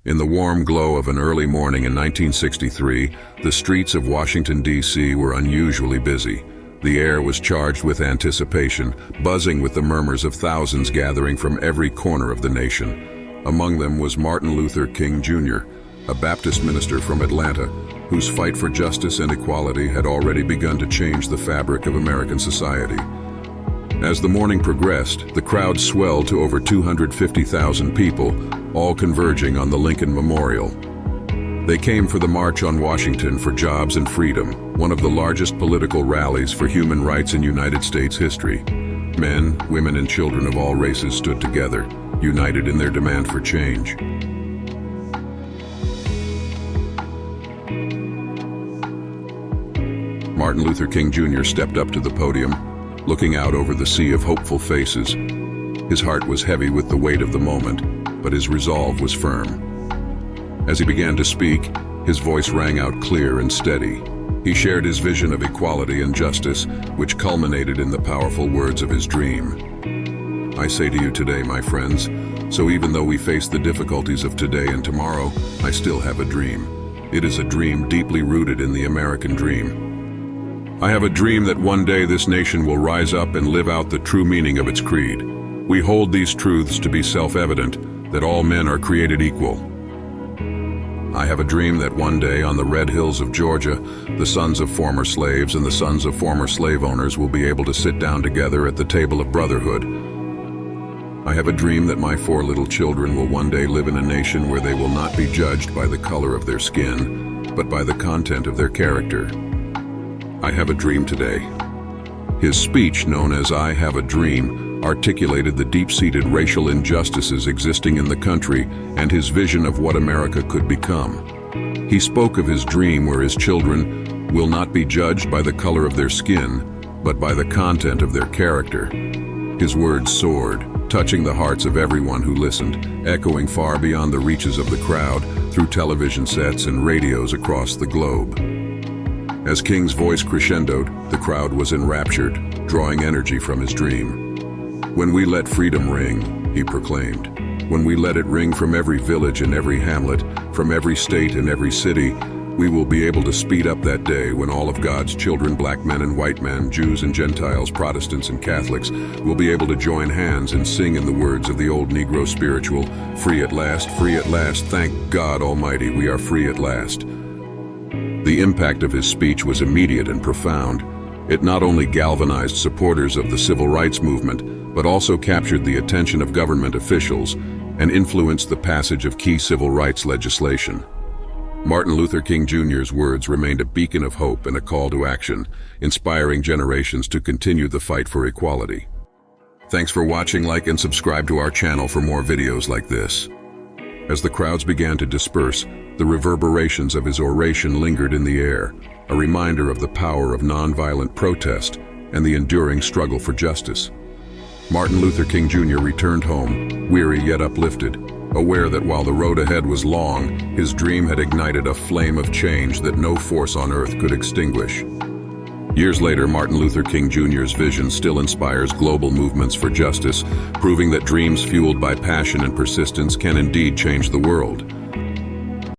In the warm glow of an early morning in 1963, the streets of Washington, D.C. were unusually busy. The air was charged with anticipation, buzzing with the murmurs of thousands gathering from every corner of the nation. Among them was Martin Luther King Jr., a Baptist minister from Atlanta, whose fight for justice and equality had already begun to change the fabric of American society. As the morning progressed, the crowd swelled to over 250,000 people, all converging on the Lincoln Memorial. They came for the March on Washington for Jobs and Freedom, one of the largest political rallies for human rights in United States history. Men, women, and children of all races stood together, united in their demand for change. Martin Luther King Jr. stepped up to the podium, looking out over the sea of hopeful faces. His heart was heavy with the weight of the moment, but his resolve was firm. As he began to speak, his voice rang out clear and steady. He shared his vision of equality and justice, which culminated in the powerful words of his dream. I say to you today, my friends, so even though we face the difficulties of today and tomorrow, I still have a dream. It is a dream deeply rooted in the American dream. I have a dream that one day this nation will rise up and live out the true meaning of its creed. We hold these truths to be self-evident, that all men are created equal. I have a dream that one day on the red hills of Georgia, the sons of former slaves and the sons of former slave owners will be able to sit down together at the table of brotherhood. I have a dream that my 4 little children will one day live in a nation where they will not be judged by the color of their skin, but by the content of their character. I have a dream today. His speech, known as I Have a Dream, articulated the deep-seated racial injustices existing in the country and his vision of what America could become. He spoke of his dream where his children will not be judged by the color of their skin, but by the content of their character. His words soared, touching the hearts of everyone who listened, echoing far beyond the reaches of the crowd through television sets and radios across the globe. As King's voice crescendoed, the crowd was enraptured, drawing energy from his dream. When we let freedom ring, he proclaimed, when we let it ring from every village and every hamlet, from every state and every city, we will be able to speed up that day when all of God's children, black men and white men, Jews and Gentiles, Protestants and Catholics, will be able to join hands and sing in the words of the old Negro spiritual, free at last, thank God Almighty, we are free at last. The impact of his speech was immediate and profound. It not only galvanized supporters of the civil rights movement, but also captured the attention of government officials and influenced the passage of key civil rights legislation. Martin Luther King Jr.'s words remained a beacon of hope and a call to action, inspiring generations to continue the fight for equality. Thanks for watching. Like and subscribe to our channel for more videos like this. As the crowds began to disperse, the reverberations of his oration lingered in the air, a reminder of the power of nonviolent protest and the enduring struggle for justice. Martin Luther King Jr. returned home, weary yet uplifted, aware that while the road ahead was long, his dream had ignited a flame of change that no force on earth could extinguish. Years later, Martin Luther King Jr.'s vision still inspires global movements for justice, proving that dreams fueled by passion and persistence can indeed change the world.